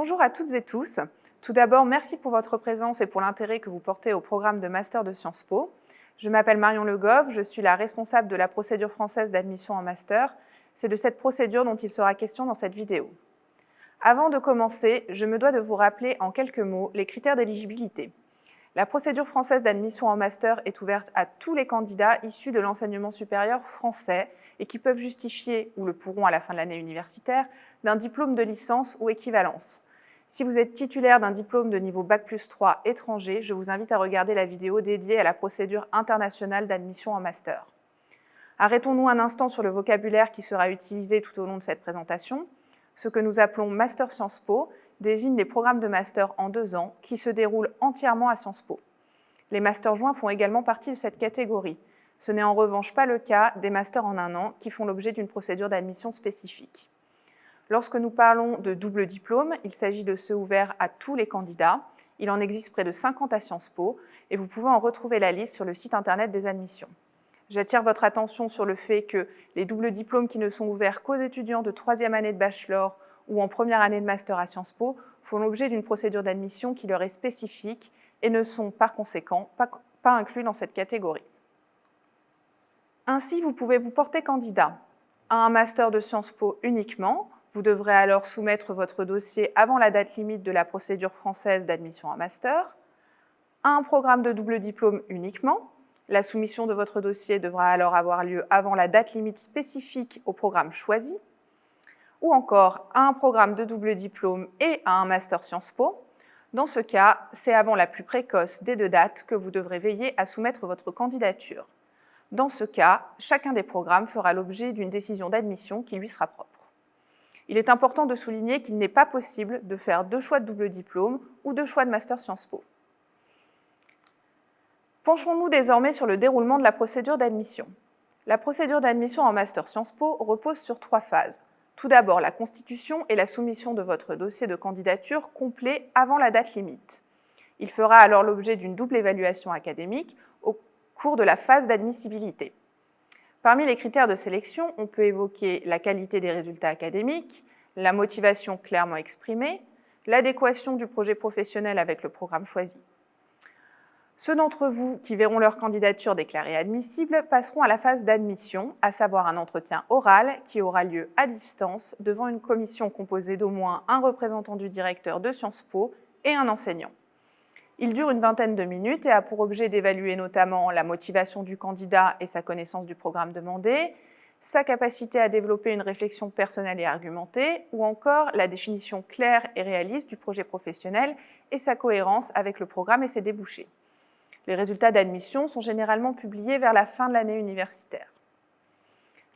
Bonjour à toutes et tous. Tout d'abord, merci pour votre présence et pour l'intérêt que vous portez au programme de Master de Sciences Po. Je m'appelle Marion Le Goff, je suis la responsable de la procédure française d'admission en Master. C'est de cette procédure dont il sera question dans cette vidéo. Avant de commencer, je me dois de vous rappeler en quelques mots les critères d'éligibilité. La procédure française d'admission en Master est ouverte à tous les candidats issus de l'enseignement supérieur français et qui peuvent justifier, ou le pourront à la fin de l'année universitaire, d'un diplôme de licence ou équivalence. Si vous êtes titulaire d'un diplôme de niveau Bac+3 étranger, je vous invite à regarder la vidéo dédiée à la procédure internationale d'admission en Master. Arrêtons-nous un instant sur le vocabulaire qui sera utilisé tout au long de cette présentation. Ce que nous appelons Master Sciences Po désigne les programmes de Master en 2 ans qui se déroulent entièrement à Sciences Po. Les Masters joints font également partie de cette catégorie. Ce n'est en revanche pas le cas des Masters en 1 an qui font l'objet d'une procédure d'admission spécifique. Lorsque nous parlons de double diplôme, il s'agit de ceux ouverts à tous les candidats. Il en existe près de 50 à Sciences Po et vous pouvez en retrouver la liste sur le site internet des admissions. J'attire votre attention sur le fait que les doubles diplômes qui ne sont ouverts qu'aux étudiants de 3e année de bachelor ou en première année de master à Sciences Po font l'objet d'une procédure d'admission qui leur est spécifique et ne sont par conséquent pas inclus dans cette catégorie. Ainsi, vous pouvez vous porter candidat à un master de Sciences Po uniquement. Vous devrez alors soumettre votre dossier avant la date limite de la procédure française d'admission en master, à un programme de double diplôme uniquement. La soumission de votre dossier devra alors avoir lieu avant la date limite spécifique au programme choisi, ou encore à un programme de double diplôme et à un master Sciences Po. Dans ce cas, c'est avant la plus précoce des 2 dates que vous devrez veiller à soumettre votre candidature. Dans ce cas, chacun des programmes fera l'objet d'une décision d'admission qui lui sera propre. Il est important de souligner qu'il n'est pas possible de faire 2 choix de double diplôme ou 2 choix de master Sciences Po. Penchons-nous désormais sur le déroulement de la procédure d'admission. La procédure d'admission en master Sciences Po repose sur 3 phases. Tout d'abord, la constitution et la soumission de votre dossier de candidature complet avant la date limite. Il fera alors l'objet d'une double évaluation académique au cours de la phase d'admissibilité. Parmi les critères de sélection, on peut évoquer la qualité des résultats académiques, la motivation clairement exprimée, l'adéquation du projet professionnel avec le programme choisi. Ceux d'entre vous qui verront leur candidature déclarée admissible passeront à la phase d'admission, à savoir un entretien oral qui aura lieu à distance devant une commission composée d'au moins un représentant du directeur de Sciences Po et un enseignant. Il dure une vingtaine de minutes et a pour objet d'évaluer notamment la motivation du candidat et sa connaissance du programme demandé, sa capacité à développer une réflexion personnelle et argumentée, ou encore la définition claire et réaliste du projet professionnel et sa cohérence avec le programme et ses débouchés. Les résultats d'admission sont généralement publiés vers la fin de l'année universitaire.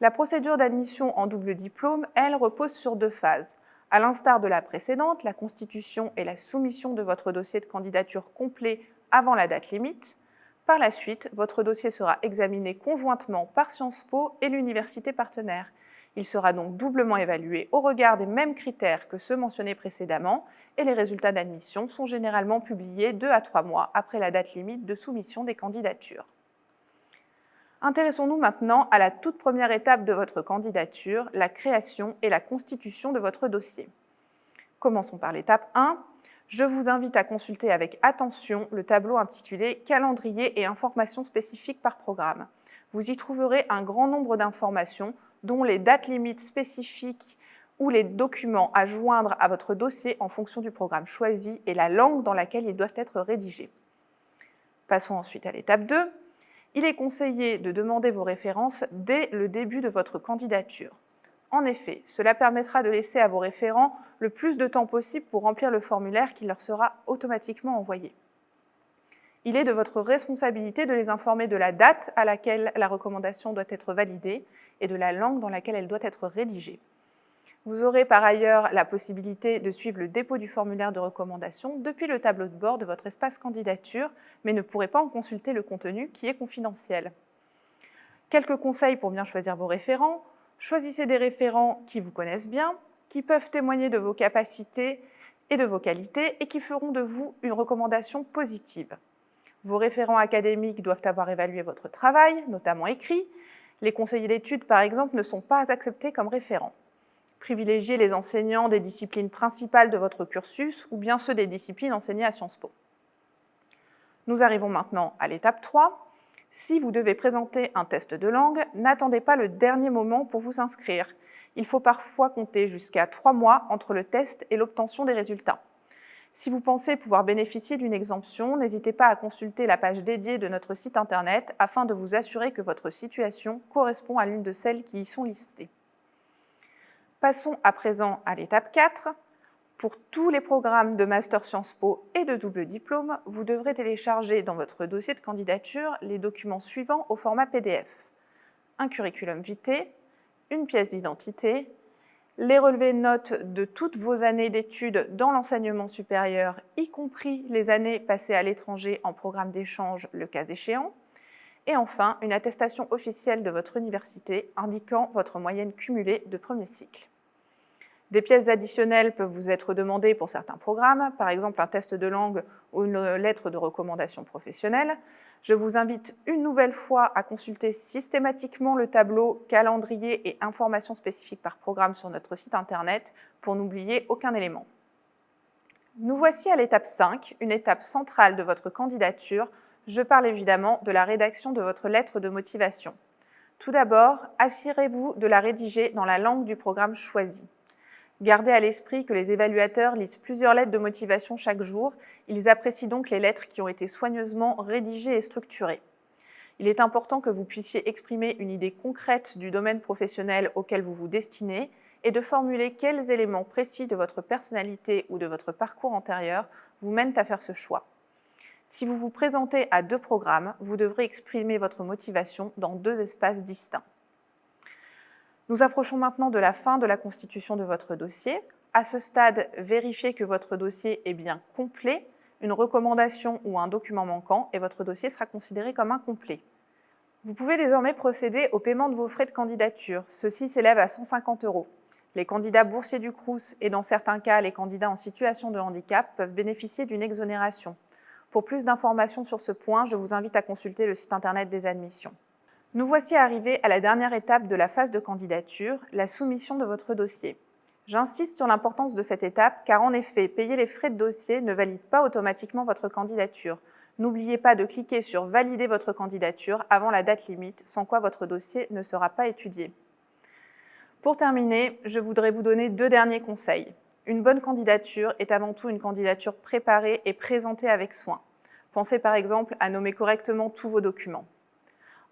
La procédure d'admission en double diplôme, elle, repose sur 2 phases. À l'instar de la précédente, la constitution et la soumission de votre dossier de candidature complet avant la date limite. Par la suite, votre dossier sera examiné conjointement par Sciences Po et l'université partenaire. Il sera donc doublement évalué au regard des mêmes critères que ceux mentionnés précédemment et les résultats d'admission sont généralement publiés 2 à 3 mois après la date limite de soumission des candidatures. Intéressons-nous maintenant à la toute première étape de votre candidature, la création et la constitution de votre dossier. Commençons par l'étape 1. Je vous invite à consulter avec attention le tableau intitulé « Calendrier et informations spécifiques par programme ». Vous y trouverez un grand nombre d'informations, dont les dates limites spécifiques ou les documents à joindre à votre dossier en fonction du programme choisi et la langue dans laquelle ils doivent être rédigés. Passons ensuite à l'étape 2. Il est conseillé de demander vos références dès le début de votre candidature. En effet, cela permettra de laisser à vos référents le plus de temps possible pour remplir le formulaire qui leur sera automatiquement envoyé. Il est de votre responsabilité de les informer de la date à laquelle la recommandation doit être validée et de la langue dans laquelle elle doit être rédigée. Vous aurez par ailleurs la possibilité de suivre le dépôt du formulaire de recommandation depuis le tableau de bord de votre espace candidature, mais ne pourrez pas en consulter le contenu qui est confidentiel. Quelques conseils pour bien choisir vos référents. Choisissez des référents qui vous connaissent bien, qui peuvent témoigner de vos capacités et de vos qualités et qui feront de vous une recommandation positive. Vos référents académiques doivent avoir évalué votre travail, notamment écrit. Les conseillers d'études, par exemple, ne sont pas acceptés comme référents. Privilégiez les enseignants des disciplines principales de votre cursus ou bien ceux des disciplines enseignées à Sciences Po. Nous arrivons maintenant à l'étape 3. Si vous devez présenter un test de langue, n'attendez pas le dernier moment pour vous inscrire. Il faut parfois compter jusqu'à 3 mois entre le test et l'obtention des résultats. Si vous pensez pouvoir bénéficier d'une exemption, n'hésitez pas à consulter la page dédiée de notre site internet afin de vous assurer que votre situation correspond à l'une de celles qui y sont listées. Passons à présent à l'étape 4. Pour tous les programmes de Master Sciences Po et de double diplôme, vous devrez télécharger dans votre dossier de candidature les documents suivants au format PDF. Un curriculum vitae, une pièce d'identité, les relevés de notes de toutes vos années d'études dans l'enseignement supérieur, y compris les années passées à l'étranger en programme d'échange, le cas échéant, et enfin une attestation officielle de votre université indiquant votre moyenne cumulée de premier cycle. Des pièces additionnelles peuvent vous être demandées pour certains programmes, par exemple un test de langue ou une lettre de recommandation professionnelle. Je vous invite une nouvelle fois à consulter systématiquement le tableau calendrier et informations spécifiques par programme sur notre site internet pour n'oublier aucun élément. Nous voici à l'étape 5, une étape centrale de votre candidature. Je parle évidemment de la rédaction de votre lettre de motivation. Tout d'abord, assurez-vous de la rédiger dans la langue du programme choisi. Gardez à l'esprit que les évaluateurs lisent plusieurs lettres de motivation chaque jour. Ils apprécient donc les lettres qui ont été soigneusement rédigées et structurées. Il est important que vous puissiez exprimer une idée concrète du domaine professionnel auquel vous vous destinez et de formuler quels éléments précis de votre personnalité ou de votre parcours antérieur vous mènent à faire ce choix. Si vous vous présentez à 2 programmes, vous devrez exprimer votre motivation dans 2 espaces distincts. Nous approchons maintenant de la fin de la constitution de votre dossier. À ce stade, vérifiez que votre dossier est bien complet. Une recommandation ou un document manquant et votre dossier sera considéré comme incomplet. Vous pouvez désormais procéder au paiement de vos frais de candidature. Ceux-ci s'élèvent à 150 €. Les candidats boursiers du Crous et dans certains cas les candidats en situation de handicap peuvent bénéficier d'une exonération. Pour plus d'informations sur ce point, je vous invite à consulter le site internet des admissions. Nous voici arrivés à la dernière étape de la phase de candidature, la soumission de votre dossier. J'insiste sur l'importance de cette étape car en effet, payer les frais de dossier ne valide pas automatiquement votre candidature. N'oubliez pas de cliquer sur « Valider votre candidature » avant la date limite, sans quoi votre dossier ne sera pas étudié. Pour terminer, je voudrais vous donner 2 derniers conseils. Une bonne candidature est avant tout une candidature préparée et présentée avec soin. Pensez par exemple à nommer correctement tous vos documents.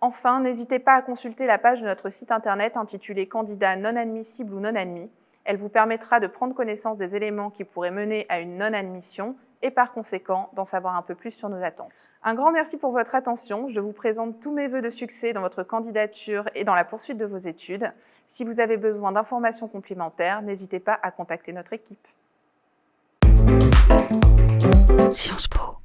Enfin, n'hésitez pas à consulter la page de notre site internet intitulée « Candidats non admissibles ou non admis ». Elle vous permettra de prendre connaissance des éléments qui pourraient mener à une non-admission et par conséquent d'en savoir un peu plus sur nos attentes. Un grand merci pour votre attention. Je vous présente tous mes vœux de succès dans votre candidature et dans la poursuite de vos études. Si vous avez besoin d'informations complémentaires, n'hésitez pas à contacter notre équipe. Sciences Po.